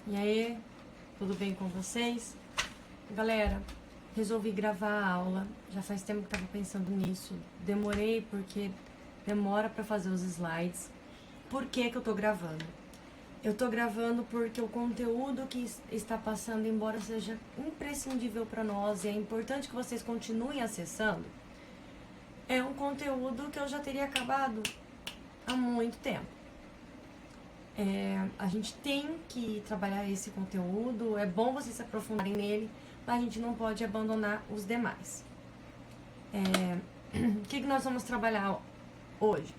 E aí, tudo bem com vocês? Galera, resolvi gravar a aula. Já faz tempo que tava pensando nisso. Demorei porque demora pra fazer os slides. Por que que eu tô gravando? Eu tô gravando porque o conteúdo que está passando, embora seja imprescindível para nós e é importante que vocês continuem acessando, é um conteúdo que eu já teria acabado há muito tempo. A gente tem que trabalhar esse conteúdo, é bom vocês se aprofundarem nele, mas a gente não pode abandonar os demais. O que nós vamos trabalhar hoje?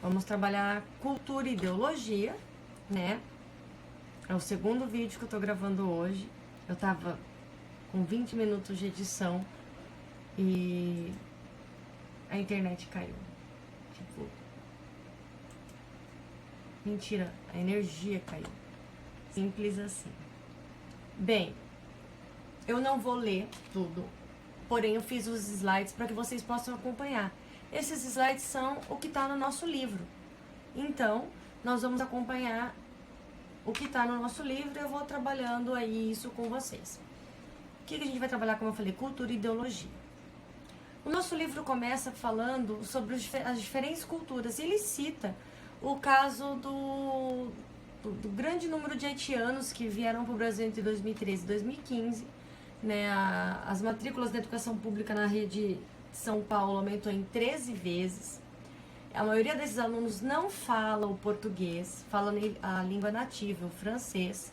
Vamos trabalhar cultura e ideologia, né? É o segundo vídeo que eu tô gravando hoje. Eu tava com 20 minutos de edição e a internet caiu. Tipo, mentira, a energia caiu. Simples assim. Bem, eu não vou ler tudo, porém eu fiz os slides para que vocês possam acompanhar. Esses slides são o que está no nosso livro. Então, nós vamos acompanhar o que está no nosso livro e eu vou trabalhando aí isso com vocês. O que a gente vai trabalhar, como eu falei, cultura e ideologia. O nosso livro começa falando sobre as diferentes culturas. Ele cita o caso do grande número de haitianos que vieram para o Brasil entre 2013 e 2015. Né? As matrículas da educação pública na rede de São Paulo aumentou em 13 vezes. A maioria desses alunos não fala o português, fala a língua nativa, o francês.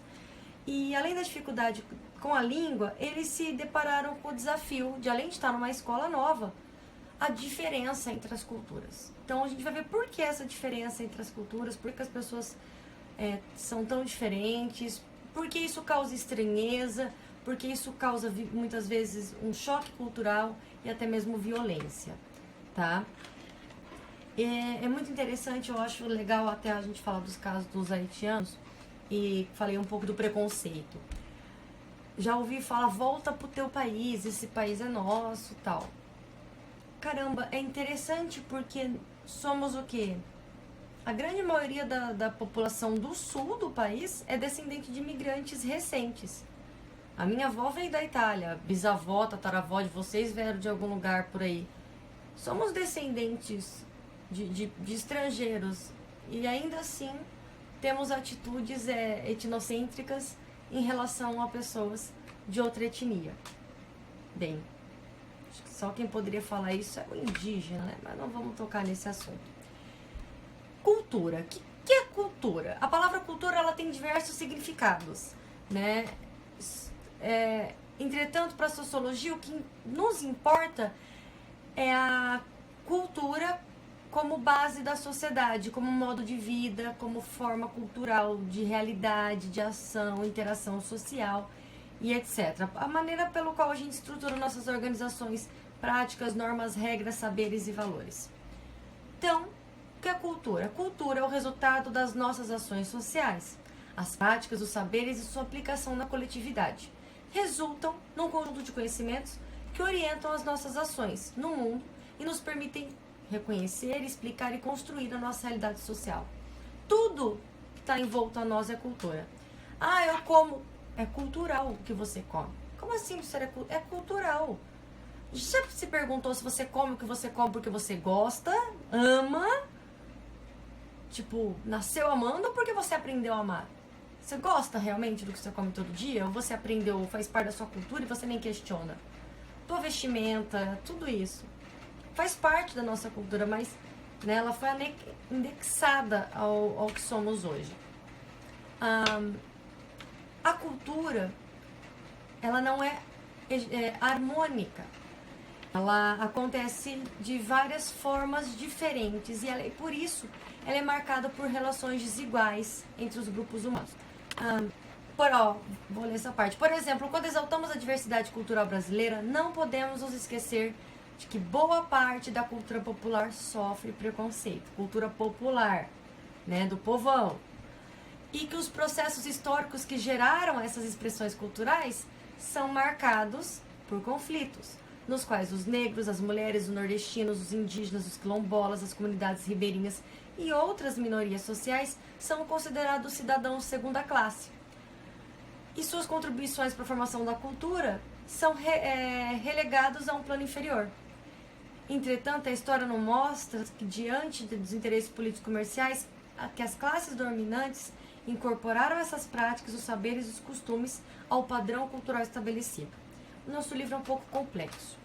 E além da dificuldade com a língua, eles se depararam com o desafio de, além de estar numa escola nova, a diferença entre as culturas. Então a gente vai ver por que essa diferença entre as culturas, por que as pessoas são tão diferentes, por que isso causa estranheza, por que isso causa muitas vezes um choque cultural e até mesmo violência, tá? É muito interessante, eu acho legal até a gente falar dos casos dos haitianos e falei um pouco do preconceito. Já ouvi falar, volta pro teu país, esse país é nosso, tal. Caramba, é interessante porque somos o quê? A grande maioria da população do sul do país é descendente de imigrantes recentes. A minha avó veio da Itália, bisavó, tataravó de vocês vieram de algum lugar por aí. Somos descendentes de estrangeiros e ainda assim temos atitudes etnocêntricas em relação a pessoas de outra etnia. Bem, acho que só quem poderia falar isso é o indígena, né? Mas não vamos tocar nesse assunto. Cultura. O que é cultura? A palavra cultura ela tem diversos significados, né? Entretanto, para a sociologia, o que nos importa é a cultura como base da sociedade, como modo de vida, como forma cultural de realidade, de ação, interação social e etc. A maneira pelo qual a gente estrutura nossas organizações, práticas, normas, regras, saberes e valores. Então, o que é cultura? A cultura é o resultado das nossas ações sociais. As práticas, os saberes e sua aplicação na coletividade resultam num conjunto de conhecimentos que orientam as nossas ações no mundo e nos permitem reconhecer, explicar e construir a nossa realidade social. Tudo que está envolto a nós é cultura. Ah, eu como. É cultural o que você come. Como assim é cultural? Já se perguntou se você come o que você come porque você gosta, ama, tipo, nasceu amando ou porque você aprendeu a amar? Você gosta realmente do que você come todo dia? Ou você aprendeu, faz parte da sua cultura e você nem questiona? Tua vestimenta, tudo isso faz parte da nossa cultura, mas né, ela foi indexada ao que somos hoje. A cultura, ela não é harmônica. Ela acontece de várias formas diferentes e por isso ela é marcada por relações desiguais entre os grupos humanos. Vou ler essa parte. Por exemplo, quando exaltamos a diversidade cultural brasileira, não podemos nos esquecer de que boa parte da cultura popular sofre preconceito. Cultura popular, né, do povão. E que os processos históricos que geraram essas expressões culturais são marcados por conflitos, nos quais os negros, as mulheres, os nordestinos, os indígenas, os quilombolas, as comunidades ribeirinhas e outras minorias sociais são considerados cidadãos segunda classe. e suas contribuições para a formação da cultura são relegados a um plano inferior. Entretanto, a história não mostra que, diante dos interesses políticos comerciais, que as classes dominantes incorporaram essas práticas, os saberes e os costumes ao padrão cultural estabelecido. O nosso livro é um pouco complexo.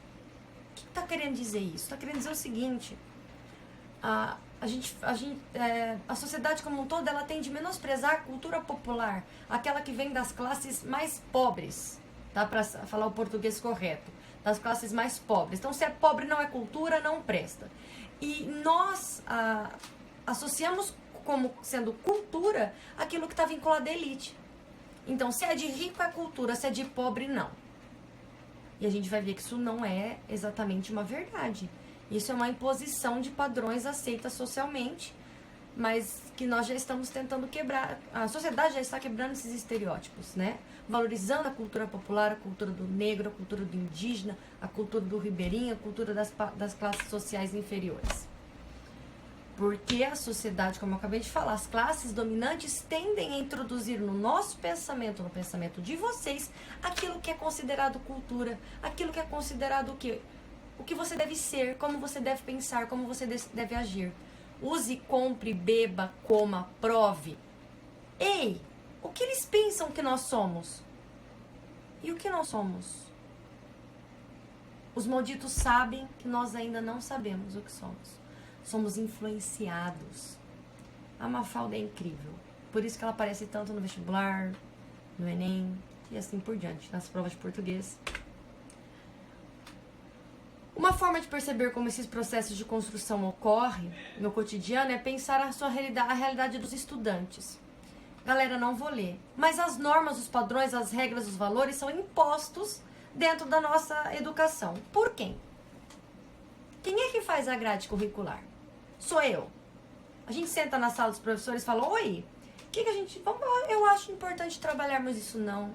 O que está querendo dizer isso? Está querendo dizer o seguinte: a sociedade como um todo, ela tende a menosprezar a cultura popular, aquela que vem das classes mais pobres, tá? Para falar o português correto, das classes mais pobres. Então, se é pobre, não é cultura, não presta. E nós associamos como sendo cultura aquilo que está vinculado à elite. Então, se é de rico é cultura, se é de pobre, não. E a gente vai ver que isso não é exatamente uma verdade. Isso é uma imposição de padrões aceitas socialmente, mas que nós já estamos tentando quebrar. A sociedade já está quebrando esses estereótipos, né? Valorizando a cultura popular, a cultura do negro, a cultura do indígena, a cultura do ribeirinho, a cultura das classes sociais inferiores. Porque a sociedade, como eu acabei de falar, as classes dominantes tendem a introduzir no nosso pensamento, no pensamento de vocês, aquilo que é considerado cultura, aquilo que é considerado o quê? O que você deve ser, como você deve pensar, como você deve agir. Use, compre, beba, coma, prove. Ei, o que eles pensam que nós somos? E o que nós somos? Os malditos sabem que nós ainda não sabemos o que somos. Somos influenciados. A Mafalda é incrível. Por isso que ela aparece tanto no vestibular, no Enem e assim por diante, nas provas de português. Uma forma de perceber como esses processos de construção ocorrem no cotidiano é pensar a realidade dos estudantes. Galera, não vou ler. Mas as normas, os padrões, as regras, os valores são impostos dentro da nossa educação. Por quem? Quem é que faz a grade curricular? Sou eu. A gente senta na sala dos professores e fala: oi, que a gente... eu acho importante trabalharmos isso, não.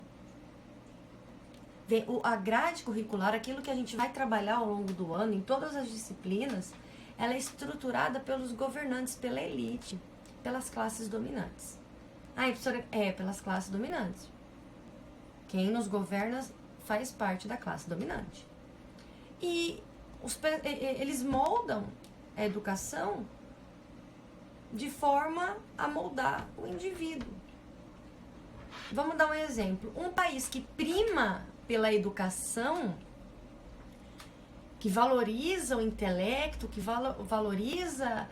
A grade curricular, aquilo que a gente vai trabalhar ao longo do ano, em todas as disciplinas, ela é estruturada pelos governantes, pela elite, pelas classes dominantes. Professora, pelas classes dominantes. Quem nos governa faz parte da classe dominante. E eles moldam a educação de forma a moldar o indivíduo. Vamos dar um exemplo. Um país que prima pela educação, que valoriza o intelecto, que valoriza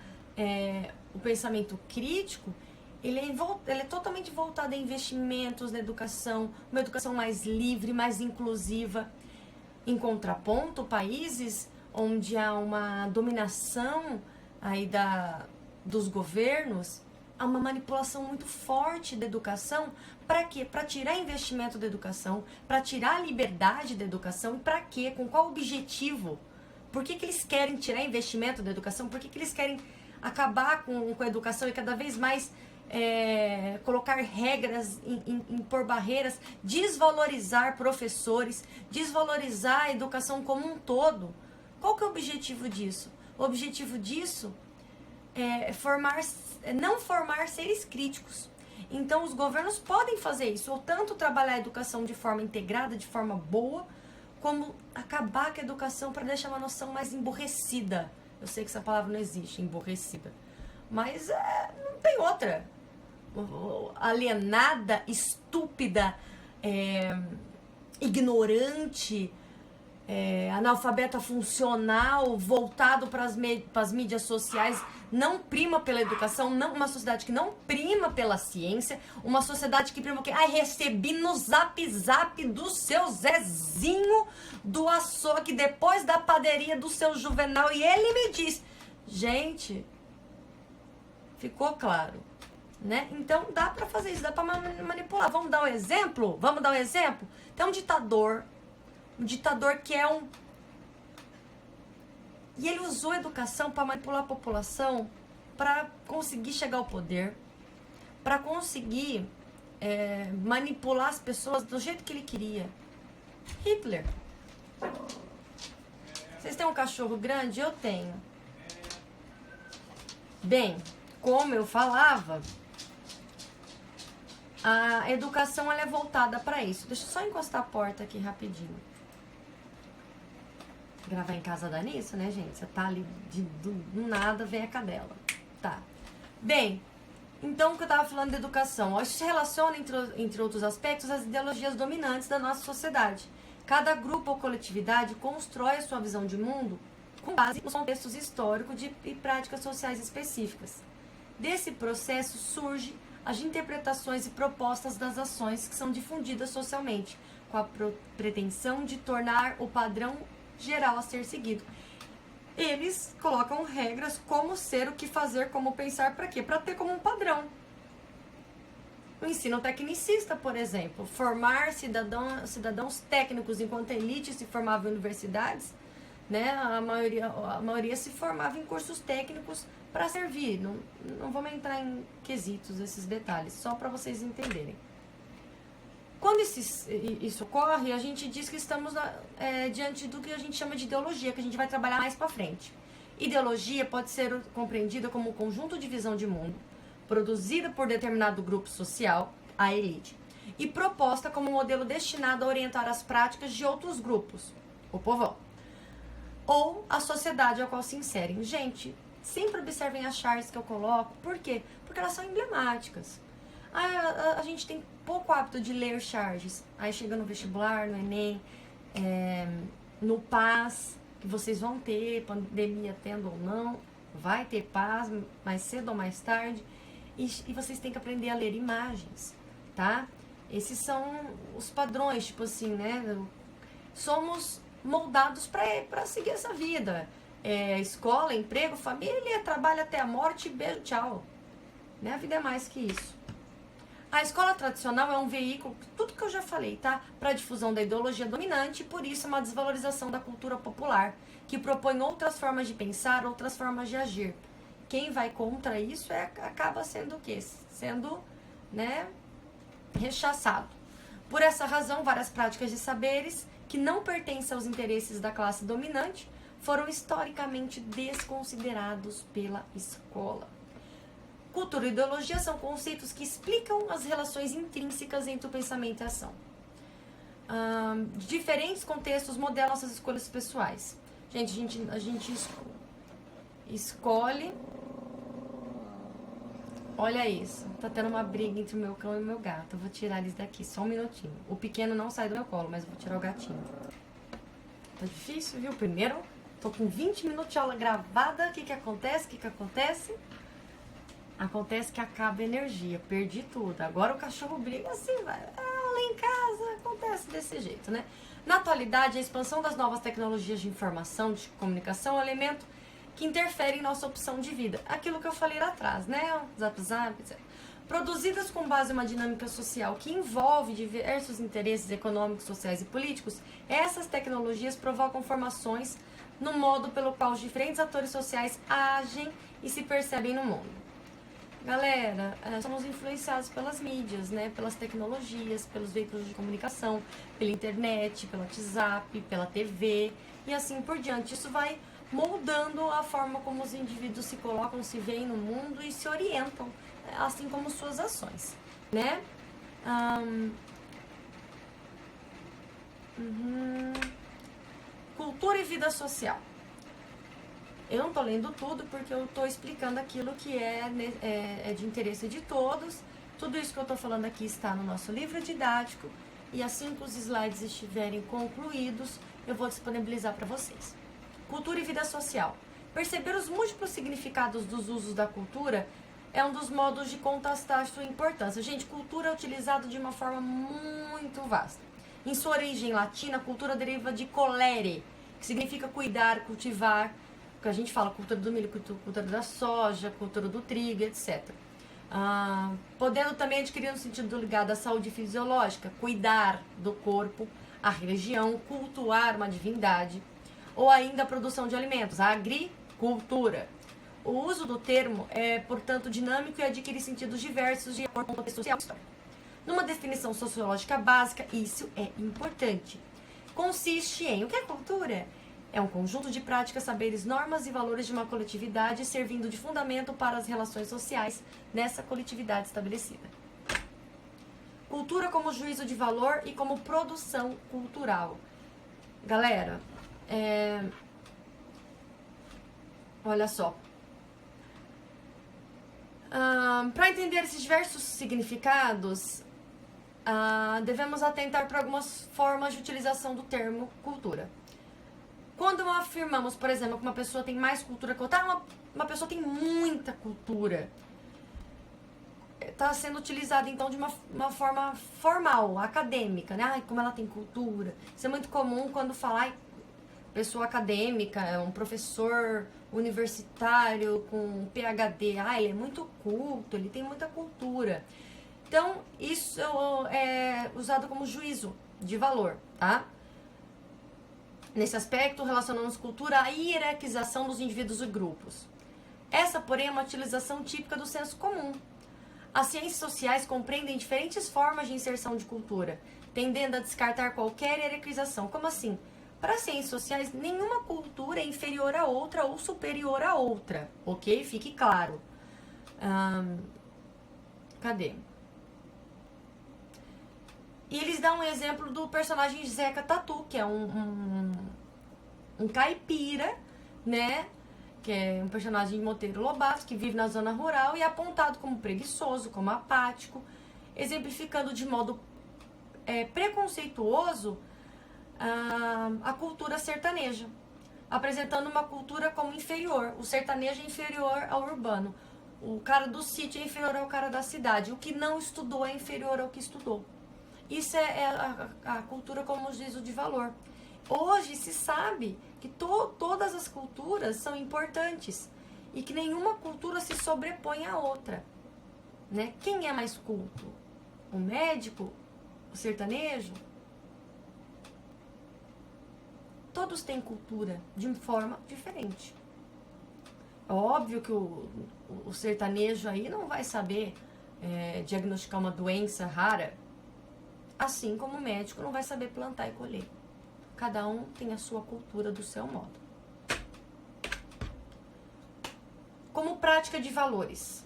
o pensamento crítico, ele é totalmente voltado a investimentos na educação, uma educação mais livre, mais inclusiva. Em contraponto, países onde há uma dominação aí dos governos, há uma manipulação muito forte da educação. Para quê? Para tirar investimento da educação, para tirar a liberdade da educação. E para quê? Com qual objetivo? Por que eles querem tirar investimento da educação? Por que eles querem acabar com a educação e cada vez mais colocar regras, impor barreiras, desvalorizar professores, desvalorizar a educação como um todo? Qual que é o objetivo disso? O objetivo disso é não formar seres críticos. Então, os governos podem fazer isso, ou tanto trabalhar a educação de forma integrada, de forma boa, como acabar com a educação para deixar uma noção mais emburrecida. Eu sei que essa palavra não existe, emburrecida. Mas não tem outra. Alienada, estúpida, ignorante, analfabeta funcional, voltado para as mídias sociais, não prima pela educação, uma sociedade que não prima pela ciência, uma sociedade que prima o quê? Recebi no zap do seu Zezinho do açougue, depois da padaria do seu Juvenal, e ele me diz, gente, ficou claro, né? Então dá para fazer isso, dá para manipular. Vamos dar um exemplo? Tem um ditador que e ele usou a educação para manipular a população, para conseguir chegar ao poder, para conseguir manipular as pessoas do jeito que ele queria. Hitler. Vocês têm um cachorro grande? Eu tenho. Bem, como eu falava, A educação ela é voltada para isso. Deixa eu só encostar a porta aqui rapidinho. Gravar em casa dá nisso, né, gente? Você tá ali do nada, vem a cadela. Tá. Bem, então o que eu tava falando da educação? Isso se relaciona, entre outros aspectos, às ideologias dominantes da nossa sociedade. Cada grupo ou coletividade constrói a sua visão de mundo com base nos contextos históricos e práticas sociais específicas. Desse processo surge as interpretações e propostas das ações que são difundidas socialmente, com a pretensão de tornar o padrão geral a ser seguido. Eles colocam regras como ser, o que fazer, como pensar, para quê? Para ter como um padrão. O ensino tecnicista, por exemplo, formar cidadãos técnicos enquanto a elite se formava em universidades, né? A maioria se formava em cursos técnicos para servir. Não vamos entrar em quesitos, esses detalhes, só para vocês entenderem. Quando isso ocorre, a gente diz que estamos diante do que a gente chama de ideologia, que a gente vai trabalhar mais para frente. Ideologia pode ser compreendida como um conjunto de visão de mundo, produzida por determinado grupo social, a elite, e proposta como um modelo destinado a orientar as práticas de outros grupos, o povão, ou a sociedade a qual se inserem. Gente, sempre observem as charges que eu coloco. Por quê? Porque elas são emblemáticas. A gente tem pouco hábito de ler charges. Aí chega no vestibular, no Enem, no PAS, que vocês vão ter, pandemia tendo ou não, vai ter PAS, mais cedo ou mais tarde. E vocês têm que aprender a ler imagens, tá? Esses são os padrões, tipo assim, né? Somos moldados para seguir essa vida. Escola, emprego, família, trabalho até a morte, beijo, tchau. Né? A vida é mais que isso. A escola tradicional é um veículo, tudo que eu já falei, tá? Para a difusão da ideologia dominante, e por isso uma desvalorização da cultura popular, que propõe outras formas de pensar, outras formas de agir. Quem vai contra isso acaba sendo o quê? Sendo, né, rechaçado. Por essa razão, várias práticas de saberes que não pertencem aos interesses da classe dominante foram historicamente desconsiderados pela escola. Cultura e ideologia são conceitos que explicam as relações intrínsecas entre o pensamento e a ação. Diferentes contextos modelam nossas escolhas pessoais. Gente, a gente escolhe. Olha isso, tá tendo uma briga entre o meu cão e o meu gato. Eu vou tirar eles daqui, só um minutinho. O pequeno não sai do meu colo, mas eu vou tirar o gatinho. Tá difícil, viu? Primeiro, tô com 20 minutos de aula gravada. O que acontece? Acontece que acaba a energia, perdi tudo. Agora o cachorro briga assim, vai. Aula em casa, acontece desse jeito, né? Na atualidade, a expansão das novas tecnologias de informação, de comunicação, é um elemento que interfere em nossa opção de vida. Aquilo que eu falei lá atrás, né? Zap, etc. Produzidas com base em uma dinâmica social que envolve diversos interesses econômicos, sociais e políticos, essas tecnologias provocam formações no modo pelo qual os diferentes atores sociais agem e se percebem no mundo. Galera, somos influenciados pelas mídias, né? Pelas tecnologias, pelos veículos de comunicação, pela internet, pelo WhatsApp, pela TV e assim por diante. Isso vai moldando a forma como os indivíduos se colocam, se veem no mundo e se orientam, assim como suas ações, né? Cultura e vida social. Eu não tô lendo tudo porque eu tô explicando aquilo que é de interesse de todos. Tudo isso que eu tô falando aqui está no nosso livro didático e assim que os slides estiverem concluídos, eu vou disponibilizar para vocês. Cultura e vida social. Perceber os múltiplos significados dos usos da cultura é um dos modos de contrastar sua importância. Gente, cultura é utilizado de uma forma muito vasta. Em sua origem latina, cultura deriva de colere, que significa cuidar, cultivar, que a gente fala cultura do milho, cultura da soja, cultura do trigo, etc. Podendo também adquirir um sentido ligado à saúde fisiológica, cuidar do corpo, a religião, cultuar uma divindade, ou ainda a produção de alimentos, a agricultura. O uso do termo é, portanto, dinâmico e adquire sentidos diversos de acordo com o contexto social. Numa definição sociológica básica, isso é importante. Consiste em... O que é cultura? É um conjunto de práticas, saberes, normas e valores de uma coletividade servindo de fundamento para as relações sociais nessa coletividade estabelecida. Cultura como juízo de valor e como produção cultural. Galera, olha só. Para entender esses diversos significados, devemos atentar para algumas formas de utilização do termo cultura. Quando afirmamos, por exemplo, que uma pessoa tem mais cultura que outra, uma pessoa tem muita cultura, está sendo utilizada então de uma forma formal, acadêmica, né? Ai, como ela tem cultura. Isso é muito comum quando falar pessoa acadêmica, um professor universitário com PhD. Ah, ele é muito culto, ele tem muita cultura. Então, isso é usado como juízo de valor, tá? Nesse aspecto, relacionamos cultura à hierarquização dos indivíduos e grupos. Essa, porém, é uma utilização típica do senso comum. As ciências sociais compreendem diferentes formas de inserção de cultura, tendendo a descartar qualquer hierarquização. Como assim? Para as ciências sociais, nenhuma cultura é inferior a outra ou superior a outra, ok? Fique claro. Cadê? E eles dão um exemplo do personagem Zeca Tatu, que é um caipira, né? Que é um personagem de Monteiro Lobato, que vive na zona rural e é apontado como preguiçoso, como apático, exemplificando de modo preconceituoso a cultura sertaneja, apresentando uma cultura como inferior. O sertanejo é inferior ao urbano, o cara do sítio é inferior ao cara da cidade, o que não estudou é inferior ao que estudou. Isso é a cultura como juízo de valor. Hoje se sabe que todas as culturas são importantes e que nenhuma cultura se sobrepõe à outra, né? Quem é mais culto? O médico? O sertanejo? Todos têm cultura de forma diferente. É óbvio que o sertanejo aí não vai saber diagnosticar uma doença rara, assim como o médico não vai saber plantar e colher. Cada um tem a sua cultura do seu modo. Como prática de valores.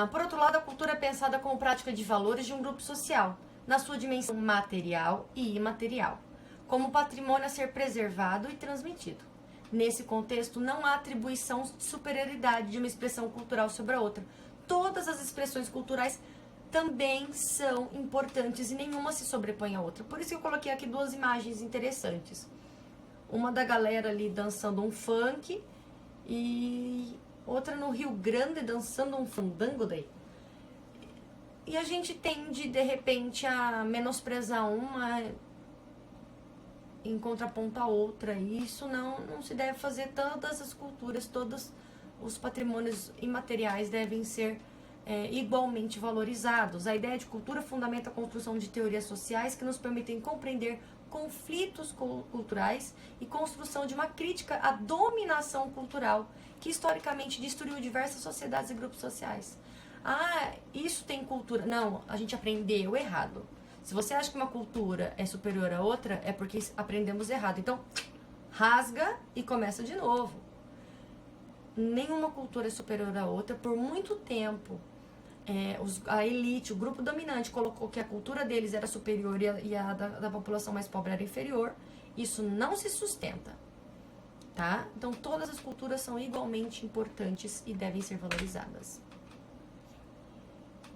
Por outro lado, a cultura é pensada como prática de valores de um grupo social, na sua dimensão material e imaterial, como patrimônio a ser preservado e transmitido. Nesse contexto, não há atribuição de superioridade de uma expressão cultural sobre a outra. Todas as expressões culturais também são importantes e nenhuma se sobrepõe à outra. Por isso que eu coloquei aqui duas imagens interessantes. Uma da galera ali dançando um funk e outra no Rio Grande dançando um fandango daí. E a gente tende, de repente, a menosprezar uma em contraponto à outra. E isso não se deve fazer. Todas as culturas, todos os patrimônios imateriais devem ser igualmente valorizados. A ideia de cultura fundamenta a construção de teorias sociais que nos permitem compreender conflitos culturais e construção de uma crítica à dominação cultural que historicamente destruiu diversas sociedades e grupos sociais. Isso tem cultura. Não, a gente aprendeu errado. Se você acha que uma cultura é superior a outra, é porque aprendemos errado. Então, rasga e começa de novo. Nenhuma cultura é superior a outra. Por muito tempo, a elite, o grupo dominante, colocou que a cultura deles era superior e a da população mais pobre era inferior. Isso não se sustenta, tá? Então, todas as culturas são igualmente importantes e devem ser valorizadas.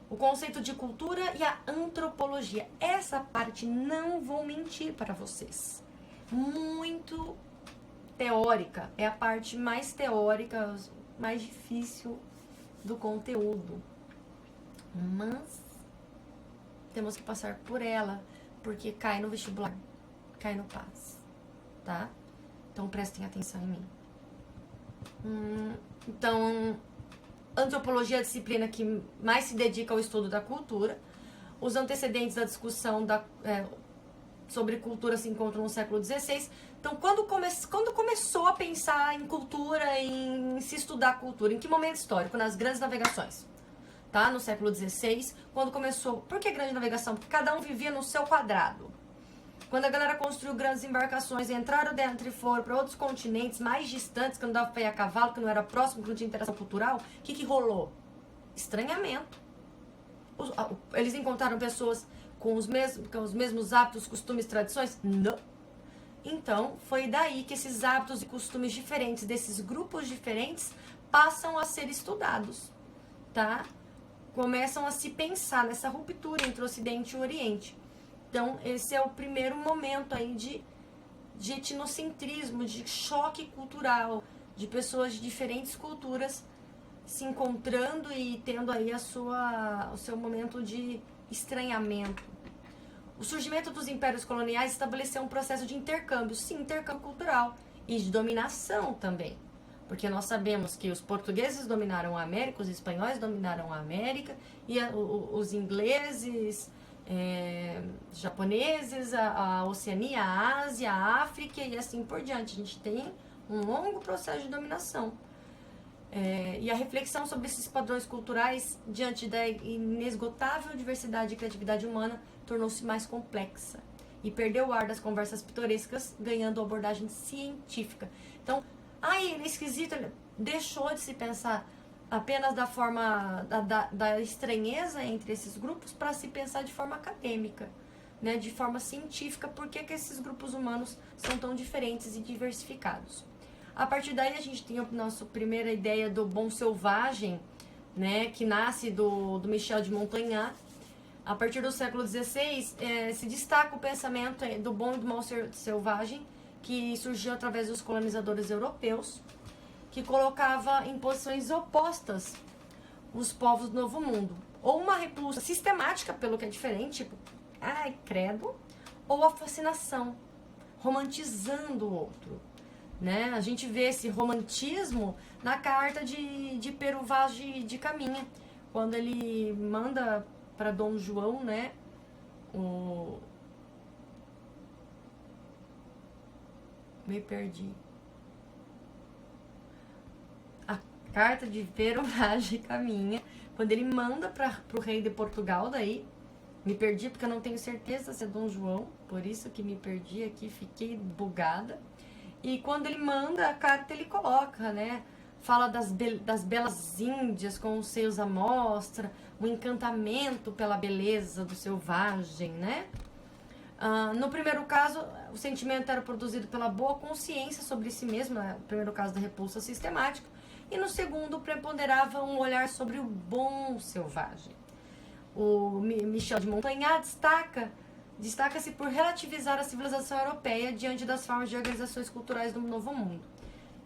O conceito de cultura e a antropologia. Essa parte, não vou mentir para vocês, muito teórica. É a parte mais teórica, mais difícil do conteúdo. Mas temos que passar por ela, porque cai no vestibular, cai no PAS, tá? Então prestem atenção em mim. Então, antropologia é a disciplina que mais se dedica ao estudo da cultura. Os antecedentes da discussão sobre cultura se encontram no século XVI. Então, quando começou a pensar em cultura, em se estudar cultura, em que momento histórico? Nas grandes navegações. Tá? No século XVI, quando começou... Por que grande navegação? Porque cada um vivia no seu quadrado. Quando a galera construiu grandes embarcações, entraram dentro e foram para outros continentes mais distantes, que não dava para ir a cavalo, que não era próximo, que não tinha interação cultural, o que rolou? Estranhamento. Eles encontraram pessoas com os mesmos hábitos, costumes, tradições? Não. Então, foi daí que esses hábitos e costumes diferentes, desses grupos diferentes, passam a ser estudados, tá? Começam a se pensar nessa ruptura entre o Ocidente e o Oriente. Então, esse é o primeiro momento aí de etnocentrismo, de choque cultural, de pessoas de diferentes culturas se encontrando e tendo aí o seu momento de estranhamento. O surgimento dos impérios coloniais estabeleceu um processo de intercâmbio, sim, intercâmbio cultural e de dominação também. Porque nós sabemos que os portugueses dominaram a América, os espanhóis dominaram a América, e os ingleses, japoneses, a Oceania, a Ásia, a África e assim por diante. A gente tem um longo processo de dominação. E a reflexão sobre esses padrões culturais diante da inesgotável diversidade e criatividade humana tornou-se mais complexa e perdeu o ar das conversas pitorescas, ganhando abordagem científica. Então, ele é esquisito, ele deixou de se pensar apenas da forma da estranheza entre esses grupos para se pensar de forma acadêmica, né, de forma científica, por que esses grupos humanos são tão diferentes e diversificados. A partir daí a gente tem a nossa primeira ideia do bom selvagem, né, que nasce do Michel de Montaigne. A partir do século XVI se destaca o pensamento do bom e do mal selvagem, que surgiu através dos colonizadores europeus, que colocava em posições opostas os povos do Novo Mundo. Ou uma repulsa sistemática pelo que é diferente, tipo, ai, credo, ou a fascinação, romantizando o outro. Né? A gente vê esse romantismo na carta de Pero Vaz de Caminha, quando ele manda para Dom João, né, me perdi. A carta de Pero Vaz de Caminha, quando ele manda para o rei de Portugal, daí me perdi porque eu não tenho certeza se é Dom João, por isso que me perdi aqui, fiquei bugada. E quando ele manda a carta, ele coloca, né? Fala das belas índias com os seios à mostra, o encantamento pela beleza do selvagem, né? No primeiro caso, o sentimento era produzido pela boa consciência sobre si mesmo, né? No primeiro caso da repulsa sistemática, e no segundo preponderava um olhar sobre o bom selvagem. O Michel de Montaigne destaca-se por relativizar a civilização europeia diante das formas de organizações culturais do Novo Mundo.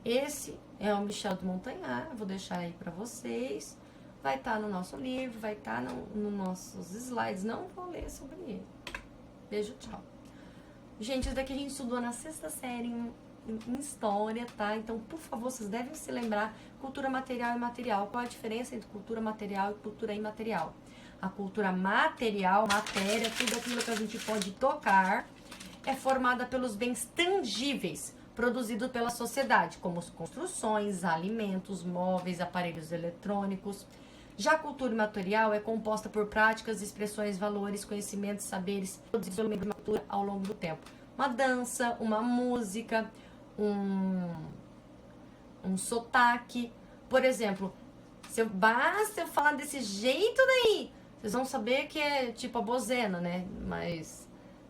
Esse é o Michel de Montaigne, vou deixar aí para vocês. Vai estar no nosso livro, vai estar nos nossos slides. Não vou ler sobre ele. Beijo, tchau. Gente, isso daqui a gente estudou na 6ª série em história, tá? Então, por favor, vocês devem se lembrar cultura material e imaterial. Qual a diferença entre cultura material e cultura imaterial? A cultura material, matéria, tudo aquilo que a gente pode tocar, é formada pelos bens tangíveis produzidos pela sociedade, como construções, alimentos, móveis, aparelhos eletrônicos. Já a cultura imaterial é composta por práticas, expressões, valores, conhecimentos, saberes produzidos pelo membro da cultura ao longo do tempo. Uma dança, uma música, um sotaque. Por exemplo, se eu falar desse jeito daí, vocês vão saber que é tipo a bozena, né? Mas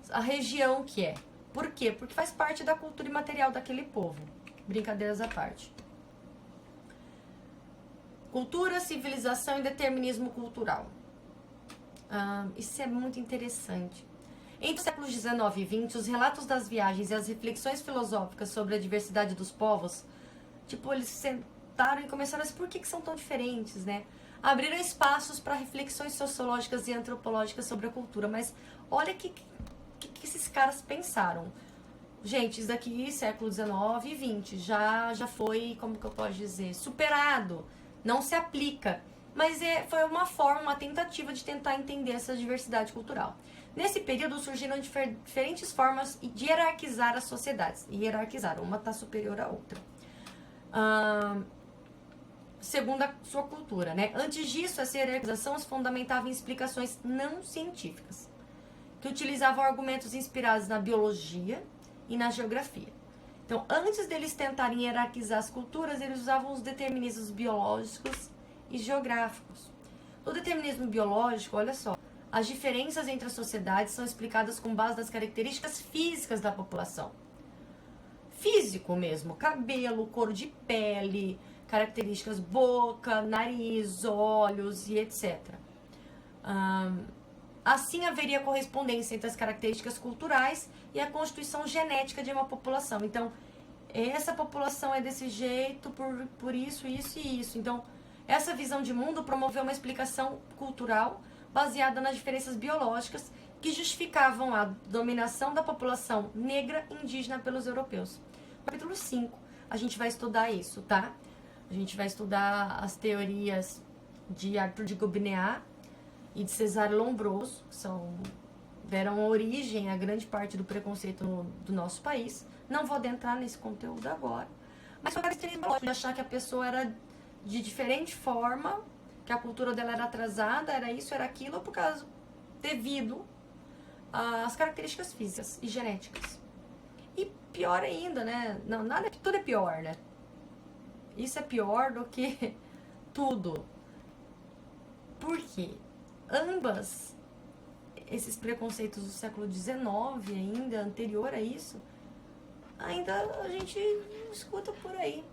a região que é. Por quê? Porque faz parte da cultura imaterial daquele povo. Brincadeiras à parte. Cultura, civilização e determinismo cultural. Isso é muito interessante. Entre os séculos XIX e XX, os relatos das viagens e as reflexões filosóficas sobre a diversidade dos povos, tipo, eles sentaram e começaram a dizer por que são tão diferentes, né? Abriram espaços para reflexões sociológicas e antropológicas sobre a cultura. Mas olha o que esses caras pensaram. Gente, isso daqui, século XIX e XX, já foi, como que eu posso dizer, superado. Não se aplica. Mas foi uma forma, uma tentativa de tentar entender essa diversidade cultural. Nesse período surgiram diferentes formas de hierarquizar as sociedades. Hierarquizar, uma está superior à outra. Segundo a sua cultura, né? Antes disso, essa hierarquização se fundamentava em explicações não científicas, que utilizavam argumentos inspirados na biologia e na geografia. Então, antes deles tentarem hierarquizar as culturas, eles usavam os determinismos biológicos e geográficos. No determinismo biológico, olha só, as diferenças entre as sociedades são explicadas com base nas características físicas da população. Físico mesmo, cabelo, cor de pele, características boca, nariz, olhos e etc. Assim haveria correspondência entre as características culturais e a constituição genética de uma população. Então, essa população é desse jeito por isso, isso e isso. Então, essa visão de mundo promoveu uma explicação cultural baseada nas diferenças biológicas que justificavam a dominação da população negra e indígena pelos europeus. No capítulo 5, a gente vai estudar isso, tá? A gente vai estudar as teorias de Arthur de Gobineau e de Cesare Lombroso, que deram origem a grande parte do preconceito do nosso país. Não vou adentrar nesse conteúdo agora, mas foi característica de achar que a pessoa era de diferente forma, que a cultura dela era atrasada, era isso, era aquilo, por causa, devido às características físicas e genéticas. E pior ainda, né? Não, tudo é pior, né? Isso é pior do que tudo. Por quê? Esses preconceitos do século XIX ainda, anterior a isso, ainda a gente escuta por aí.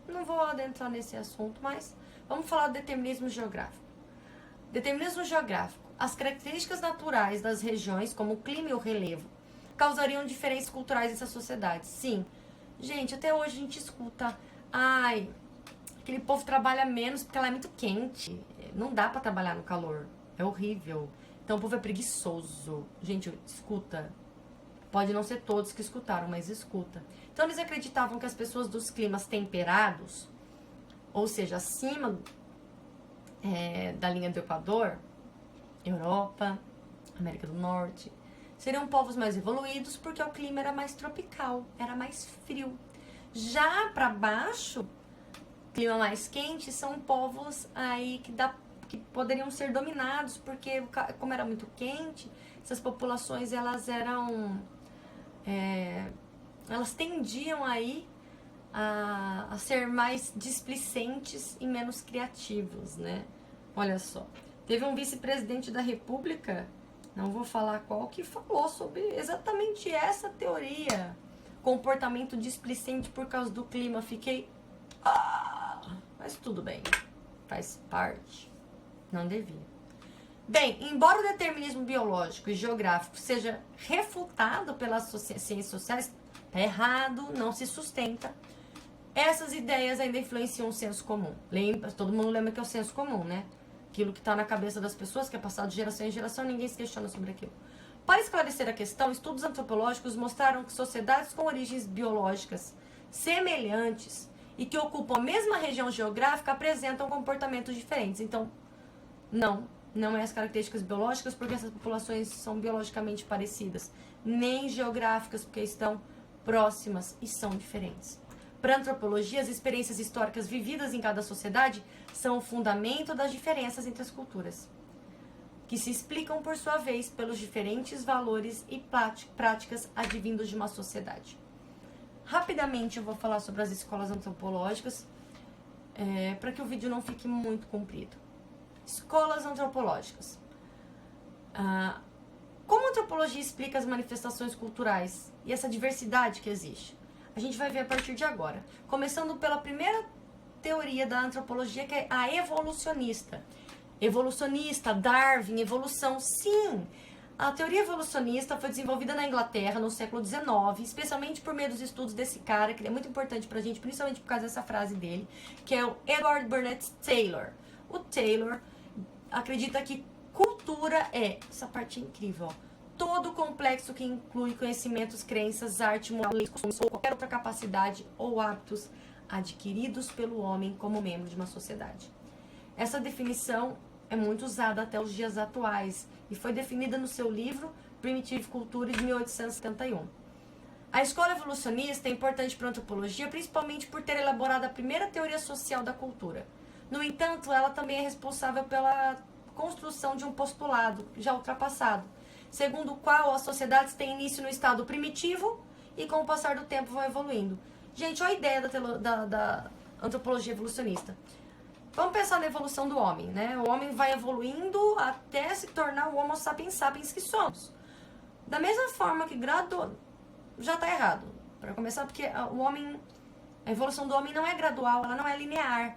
Não vou adentrar nesse assunto, mas vamos falar do determinismo geográfico. Determinismo geográfico. As características naturais das regiões, como o clima e o relevo, causariam diferenças culturais nessas sociedades. Sim. Gente, até hoje a gente escuta, aquele povo trabalha menos porque ela é muito quente. Não dá pra trabalhar no calor. É horrível. Então o povo é preguiçoso. Gente, escuta. Pode não ser todos que escutaram, mas escuta. Então eles acreditavam que as pessoas dos climas temperados, ou seja, acima da linha do Equador, Europa, América do Norte, seriam povos mais evoluídos porque o clima era mais tropical, era mais frio. Já para baixo, clima mais quente, são povos aí que poderiam ser dominados, porque como era muito quente, essas populações elas tendiam aí a ser mais displicentes e menos criativos, né? Olha só, teve um vice-presidente da República, não vou falar qual, que falou sobre exatamente essa teoria. Comportamento displicente por causa do clima. Fiquei... mas tudo bem, faz parte. Não devia. Bem, embora o determinismo biológico e geográfico seja refutado pelas ciências sociais, tá errado, não se sustenta. Essas ideias ainda influenciam o senso comum. Todo mundo lembra que é o senso comum, né? Aquilo que está na cabeça das pessoas, que é passado de geração em geração, ninguém se questiona sobre aquilo. Para esclarecer a questão, estudos antropológicos mostraram que sociedades com origens biológicas semelhantes e que ocupam a mesma região geográfica apresentam comportamentos diferentes. Então, não é as características biológicas, porque essas populações são biologicamente parecidas, nem geográficas, porque estão próximas e são diferentes. Para a antropologia, as experiências históricas vividas em cada sociedade são o fundamento das diferenças entre as culturas, que se explicam, por sua vez, pelos diferentes valores e práticas advindos de uma sociedade. Rapidamente eu vou falar sobre as escolas antropológicas, para que o vídeo não fique muito comprido. Escolas antropológicas. Como a antropologia explica as manifestações culturais e essa diversidade que existe? A gente vai ver a partir de agora. Começando pela primeira teoria da antropologia, que é a evolucionista. Evolucionista, Darwin, evolução, sim! A teoria evolucionista foi desenvolvida na Inglaterra no século XIX, especialmente por meio dos estudos desse cara, que é muito importante pra gente, principalmente por causa dessa frase dele, que é o Edward Burnett Taylor. O Taylor acredita que cultura essa parte é incrível, todo complexo que inclui conhecimentos, crenças, arte, moral, costumes ou qualquer outra capacidade ou hábitos adquiridos pelo homem como membro de uma sociedade. Essa definição é muito usada até os dias atuais e foi definida no seu livro Primitive Culture, de 1871. A escola evolucionista é importante para a antropologia, principalmente por ter elaborado a primeira teoria social da cultura. No entanto, ela também é responsável pela construção de um postulado já ultrapassado, segundo o qual as sociedades têm início no estado primitivo e com o passar do tempo vão evoluindo. Gente, olha a ideia da antropologia evolucionista. Vamos pensar na evolução do homem, né? O homem vai evoluindo até se tornar o Homo sapiens sapiens que somos. Da mesma forma que já tá errado, para começar, porque a evolução do homem não é gradual, ela não é linear.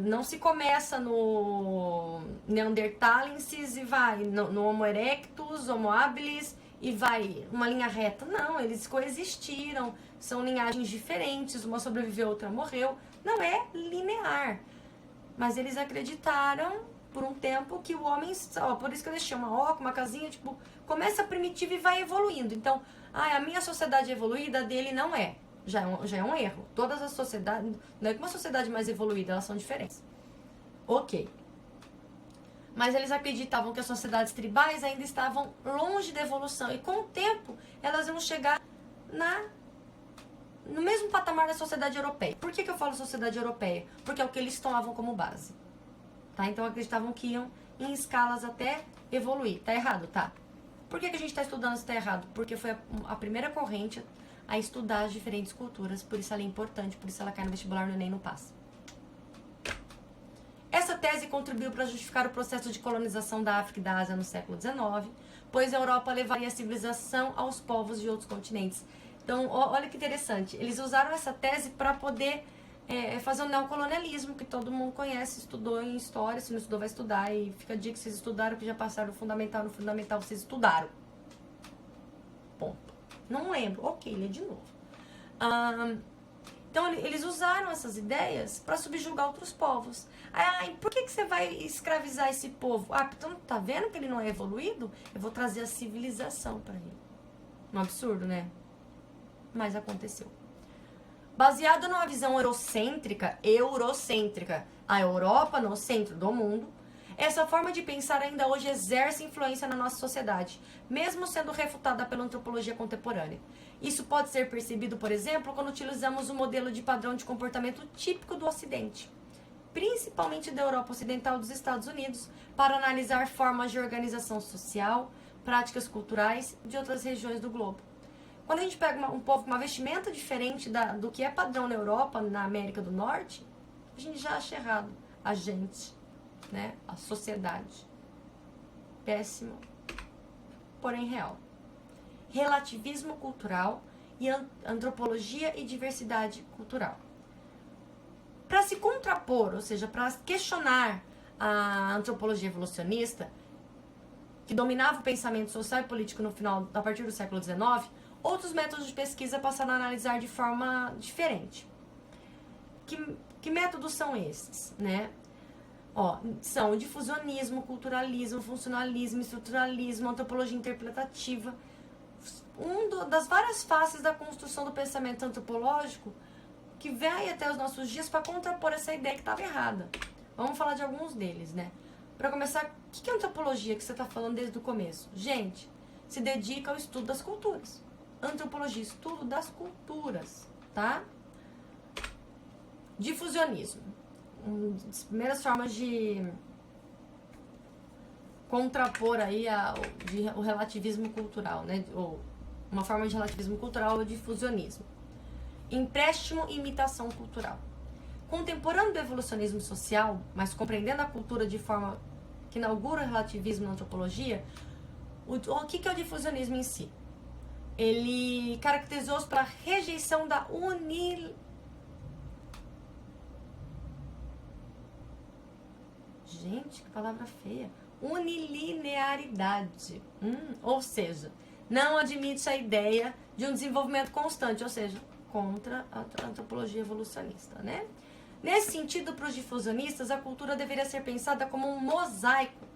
Não se começa no Neanderthalensis e vai no Homo erectus, Homo habilis e vai uma linha reta. Não, eles coexistiram, são linhagens diferentes, uma sobreviveu, outra morreu. Não é linear. Mas eles acreditaram por um tempo que o homem, por isso que eles chamam uma casinha, tipo, começa primitiva e vai evoluindo. Então, a minha sociedade evoluída, a dele não é. Já é um erro. Todas as sociedades, não é que uma sociedade mais evoluída, elas são diferentes. Ok. Mas eles acreditavam que as sociedades tribais ainda estavam longe da evolução. E com o tempo, elas iam chegar no mesmo patamar da sociedade europeia. Por que eu falo sociedade europeia? Porque é o que eles tomavam como base. Tá? Então acreditavam que iam em escalas até evoluir. Tá errado, tá? Por que a gente está estudando se tá errado? Porque foi a primeira corrente a estudar as diferentes culturas. Por isso ela é importante, por isso ela cai no vestibular, no Enem, não passa. Essa tese contribuiu para justificar o processo de colonização da África e da Ásia no século XIX, pois a Europa levaria a civilização aos povos de outros continentes. Então, olha que interessante. Eles usaram essa tese para poder fazer o neocolonialismo, que todo mundo conhece, estudou em história. Se não estudou, vai estudar. E fica a dica que vocês estudaram, que já passaram no fundamental vocês estudaram. Ponto. Não lembro. Ok, lê de novo. Então, eles usaram essas ideias para subjugar outros povos. Por que você vai escravizar esse povo? Então, tá vendo que ele não é evoluído? Eu vou trazer a civilização para ele. Um absurdo, né? Mas aconteceu. Baseado numa visão eurocêntrica, a Europa no centro do mundo, essa forma de pensar ainda hoje exerce influência na nossa sociedade, mesmo sendo refutada pela antropologia contemporânea. Isso pode ser percebido, por exemplo, quando utilizamos o modelo de padrão de comportamento típico do Ocidente, principalmente da Europa Ocidental e dos Estados Unidos, para analisar formas de organização social, práticas culturais de outras regiões do globo. Quando a gente pega um povo com uma vestimenta diferente do que é padrão na Europa, na América do Norte, a gente já acha errado. A gente, né? A sociedade. Péssimo, porém real. Relativismo cultural e antropologia e diversidade cultural. Para se contrapor, ou seja, para questionar a antropologia evolucionista, que dominava o pensamento social e político a partir do século XIX, outros métodos de pesquisa passaram a analisar de forma diferente. Que métodos são esses, né? São o difusionismo, culturalismo, funcionalismo, estruturalismo, antropologia interpretativa. Das várias faces da construção do pensamento antropológico que vai até os nossos dias para contrapor essa ideia que estava errada. Vamos falar de alguns deles, né? Para começar, o que é antropologia que você está falando desde o começo? Gente, se dedica ao estudo das culturas. Antropologia, estudo das culturas, tá? Difusionismo. Uma das primeiras formas de contrapor aí o relativismo cultural, né? Ou uma forma de relativismo cultural é o difusionismo. Empréstimo e imitação cultural. Contemporâneo do evolucionismo social, mas compreendendo a cultura de forma que inaugura o relativismo na antropologia, o que é o difusionismo em si? Ele caracterizou-se pela rejeição da Gente, que palavra feia. Unilinearidade. Ou seja, não admite a ideia de um desenvolvimento constante, ou seja, contra a antropologia evolucionista, né? Nesse sentido, para os difusionistas, a cultura deveria ser pensada como um mosaico.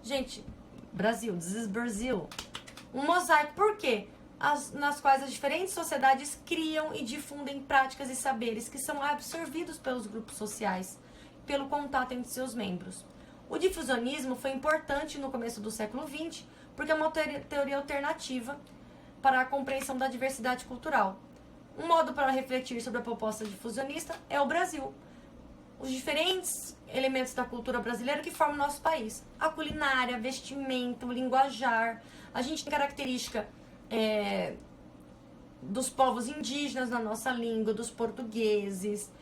Gente, Brasil, this is Brazil. Um mosaico, por quê? Nas quais as diferentes sociedades criam e difundem práticas e saberes que são absorvidos pelos grupos sociais, pelo contato entre seus membros. O difusionismo foi importante no começo do século XX, porque é uma teoria alternativa para a compreensão da diversidade cultural. Um modo para refletir sobre a proposta difusionista é o Brasil. Os diferentes elementos da cultura brasileira que formam o nosso país. A culinária, vestimento, o linguajar. A gente tem característica dos povos indígenas na nossa língua, dos portugueses.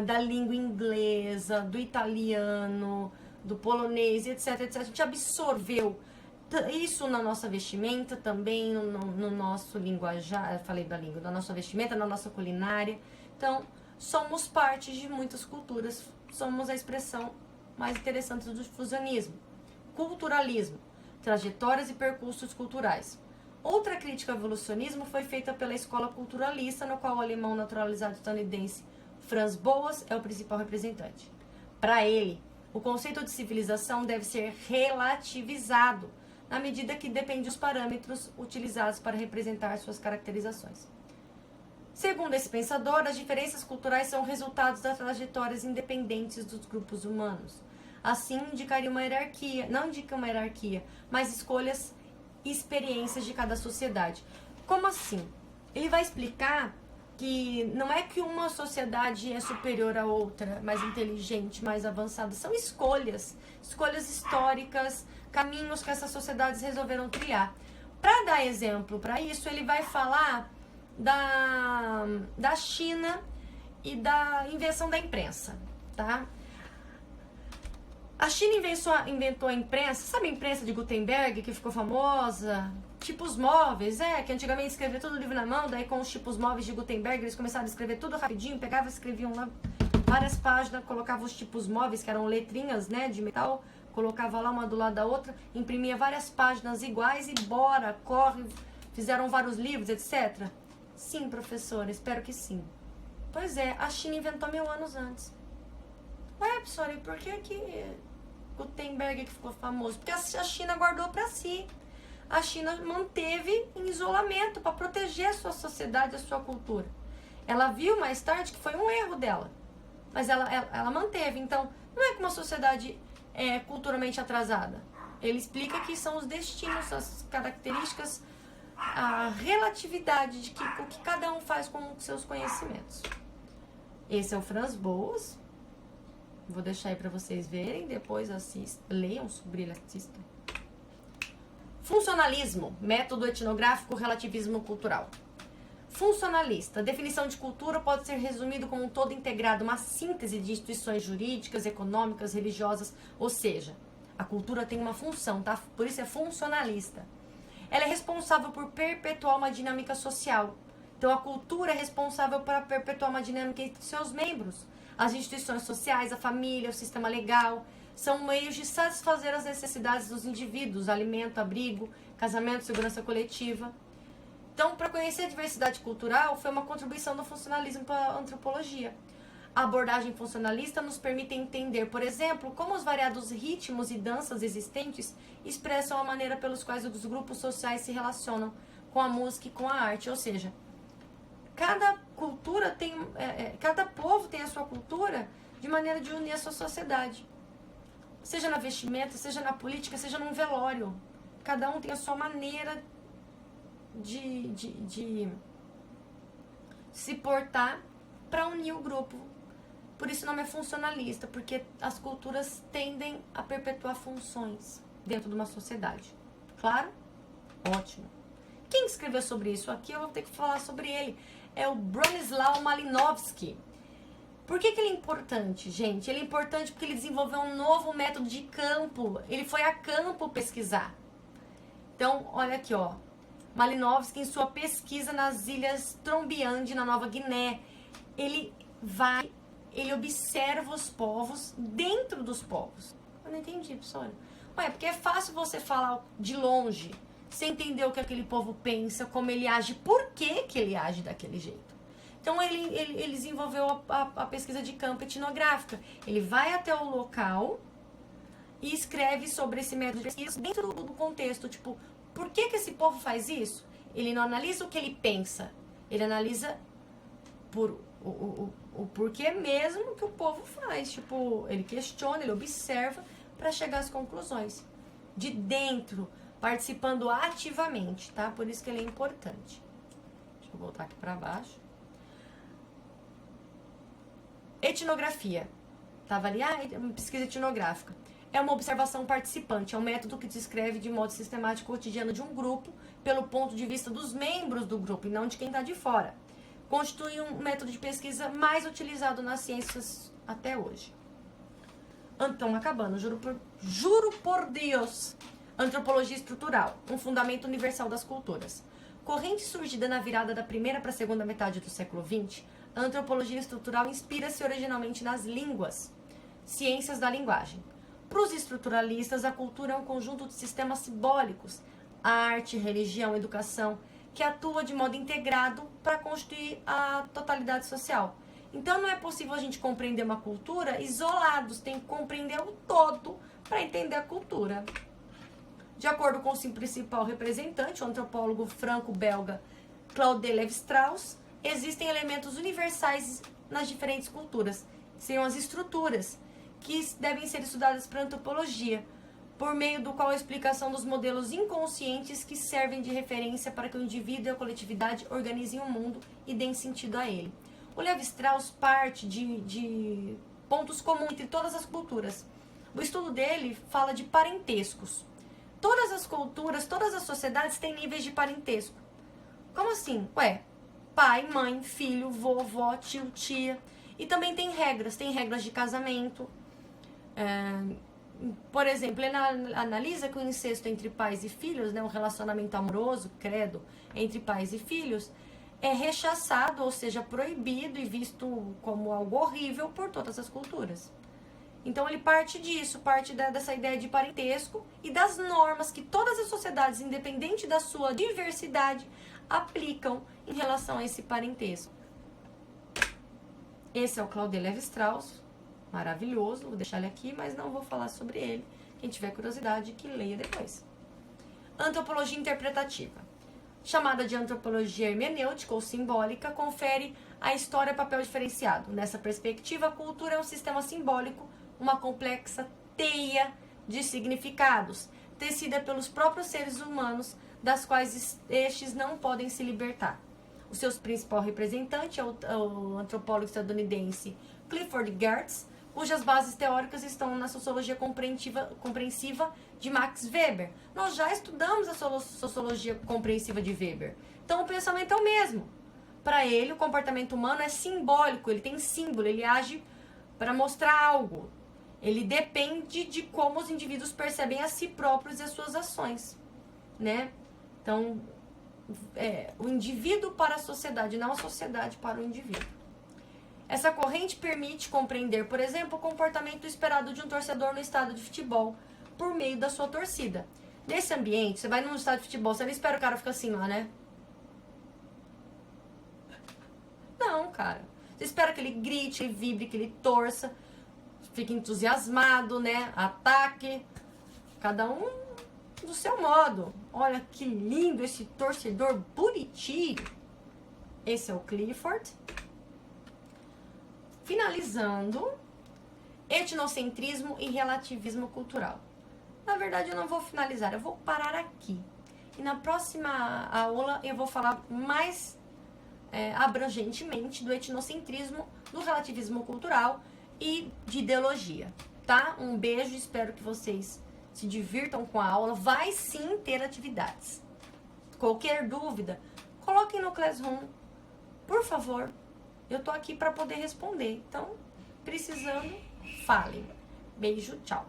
da língua inglesa, do italiano, do polonês, etc, etc. A gente absorveu isso na nossa vestimenta também, no nosso linguajar, falei da língua, na nossa vestimenta, na nossa culinária. Então, somos parte de muitas culturas, somos a expressão mais interessante do fusionismo. Culturalismo, trajetórias e percursos culturais. Outra crítica ao evolucionismo foi feita pela escola culturalista, no qual o alemão naturalizado estadunidense Franz Boas é o principal representante. Para ele, o conceito de civilização deve ser relativizado, na medida que depende dos parâmetros utilizados para representar suas caracterizações. Segundo esse pensador, as diferenças culturais são resultados das trajetórias independentes dos grupos humanos. Assim, indicaria uma hierarquia, não indica uma hierarquia, mas escolhas e experiências de cada sociedade. Como assim? Ele vai explicar que não é que uma sociedade é superior à outra, mais inteligente, mais avançada, são escolhas históricas, caminhos que essas sociedades resolveram trilhar. Para dar exemplo para isso, ele vai falar da China e da invenção da imprensa, tá? A China inventou a imprensa, sabe a imprensa de Gutenberg, que ficou famosa? Tipos móveis, que antigamente escrevia tudo livro na mão, daí com os tipos móveis de Gutenberg eles começaram a escrever tudo rapidinho, pegavam e escreviam lá várias páginas, colocavam os tipos móveis, que eram letrinhas, né, de metal, colocava lá uma do lado da outra, imprimia várias páginas iguais e bora, corre, fizeram vários livros, etc. Sim, professora, espero que sim. Pois é, a China inventou 1000 anos antes. Professora, e por que Gutenberg que ficou famoso? Porque a China guardou para si. A China manteve em isolamento para proteger a sua sociedade, a sua cultura. Ela viu mais tarde que foi um erro dela, mas ela manteve. Então, não é que uma sociedade é culturalmente atrasada. Ele explica que são os destinos, as características, a relatividade de o que cada um faz com os seus conhecimentos. Esse é o Franz Boas. Vou deixar aí para vocês verem, depois assistam, leiam sobre ele, assistam. Funcionalismo, método etnográfico, relativismo cultural. Funcionalista, definição de cultura pode ser resumido como um todo integrado, uma síntese de instituições jurídicas, econômicas, religiosas, ou seja, a cultura tem uma função, tá? Por isso é funcionalista. Ela é responsável por perpetuar uma dinâmica social. Então a cultura é responsável por perpetuar uma dinâmica entre seus membros. As instituições sociais, a família, o sistema legal, são meios de satisfazer as necessidades dos indivíduos, alimento, abrigo, casamento, segurança coletiva. Então, para conhecer a diversidade cultural, foi uma contribuição do funcionalismo para a antropologia. A abordagem funcionalista nos permite entender, por exemplo, como os variados ritmos e danças existentes expressam a maneira pelos quais os grupos sociais se relacionam com a música e com a arte. Ou seja, cada cultura tem, cada povo tem a sua cultura de maneira de unir a sua sociedade. Seja na vestimenta, seja na política, seja num velório. Cada um tem a sua maneira de se portar para unir o grupo. Por isso o nome é funcionalista, porque as culturas tendem a perpetuar funções dentro de uma sociedade. Claro? Ótimo. Quem escreveu sobre isso aqui, eu vou ter que falar sobre ele. É o Bronislaw Malinowski. Por que ele é importante, gente? Ele é importante porque ele desenvolveu um novo método de campo. Ele foi a campo pesquisar. Então, olha aqui, ó. Malinowski, em sua pesquisa nas ilhas Trombiande, na Nova Guiné, ele observa os povos dentro dos povos. Eu não entendi, professora. Ué, porque é fácil você falar de longe, sem entender o que aquele povo pensa, como ele age, por que ele age daquele jeito. Então, ele desenvolveu a pesquisa de campo etnográfica. Ele vai até o local e escreve sobre esse método de pesquisa dentro do contexto. Tipo, por que esse povo faz isso? Ele não analisa o que ele pensa. Ele analisa o porquê mesmo que o povo faz. Tipo, ele questiona, ele observa para chegar às conclusões. De dentro, participando ativamente, tá? Por isso que ele é importante. Deixa eu voltar aqui para baixo. Etnografia. Tava ali, pesquisa etnográfica. É uma observação participante, é um método que descreve de modo sistemático o cotidiano de um grupo pelo ponto de vista dos membros do grupo e não de quem está de fora. constitui um método de pesquisa mais utilizado nas ciências até hoje. Então, acabando, juro por Deus. Antropologia estrutural, um fundamento universal das culturas. Corrente surgida na virada da primeira para a segunda metade do século XX, a antropologia estrutural inspira-se originalmente nas línguas, ciências da linguagem. Para os estruturalistas, a cultura é um conjunto de sistemas simbólicos, arte, religião, educação, que atua de modo integrado para constituir a totalidade social. Então não é possível a gente compreender uma cultura isolados, tem que compreender o todo para entender a cultura. De acordo com o seu principal representante, o antropólogo franco-belga Claude Lévi-Strauss, existem elementos universais nas diferentes culturas, que são as estruturas, que devem ser estudadas para a antropologia, por meio do qual a explicação dos modelos inconscientes que servem de referência para que o indivíduo e a coletividade organizem o mundo e deem sentido a ele. O Lévi-Strauss parte de pontos comuns entre todas as culturas. O estudo dele fala de parentescos. Todas as culturas, todas as sociedades têm níveis de parentesco. Como assim? Pai, mãe, filho, vovó, tio, tia. E também tem regras de casamento. Por exemplo, ele analisa que o incesto entre pais e filhos, né, um relacionamento amoroso, credo, entre pais e filhos, é rechaçado, ou seja, proibido e visto como algo horrível por todas as culturas. Então ele parte disso, dessa ideia de parentesco e das normas que todas as sociedades, independente da sua diversidade, aplicam em relação a esse parentesco. Esse é o Claude Lévi-Strauss, maravilhoso, vou deixar ele aqui, mas não vou falar sobre ele. Quem tiver curiosidade, que leia depois. Antropologia interpretativa. Chamada de antropologia hermenêutica ou simbólica, confere à história papel diferenciado. Nessa perspectiva, a cultura é um sistema simbólico, uma complexa teia de significados, tecida pelos próprios seres humanos, das quais estes não podem se libertar. O seu principal representante é o antropólogo estadunidense Clifford Geertz, cujas bases teóricas estão na sociologia compreensiva de Max Weber. Nós já estudamos a sociologia compreensiva de Weber. Então o pensamento é o mesmo. Para ele, o comportamento humano é simbólico, ele tem símbolo, ele age para mostrar algo. Ele depende de como os indivíduos percebem a si próprios e as suas ações, né? Então, o indivíduo para a sociedade, não a sociedade para o indivíduo. Essa corrente permite compreender, por exemplo, o comportamento esperado de um torcedor no estádio de futebol por meio da sua torcida. Nesse ambiente, você vai num estádio de futebol, você não espera o cara ficar assim lá, né? Não, cara. Você espera que ele grite, que ele vibre, que ele torça, fique entusiasmado, né? Ataque. Cada um do seu modo. Olha que lindo esse torcedor bonitinho. Esse é o Clifford. Finalizando, etnocentrismo e relativismo cultural. Na verdade, eu não vou finalizar, eu vou parar aqui. E na próxima aula eu vou falar mais abrangentemente do etnocentrismo, do relativismo cultural e de ideologia, tá? Um beijo, espero que vocês se divirtam com a aula. Vai sim ter atividades. Qualquer dúvida, coloquem no Classroom, por favor. Eu tô aqui para poder responder. Então, precisando, falem. Beijo, tchau.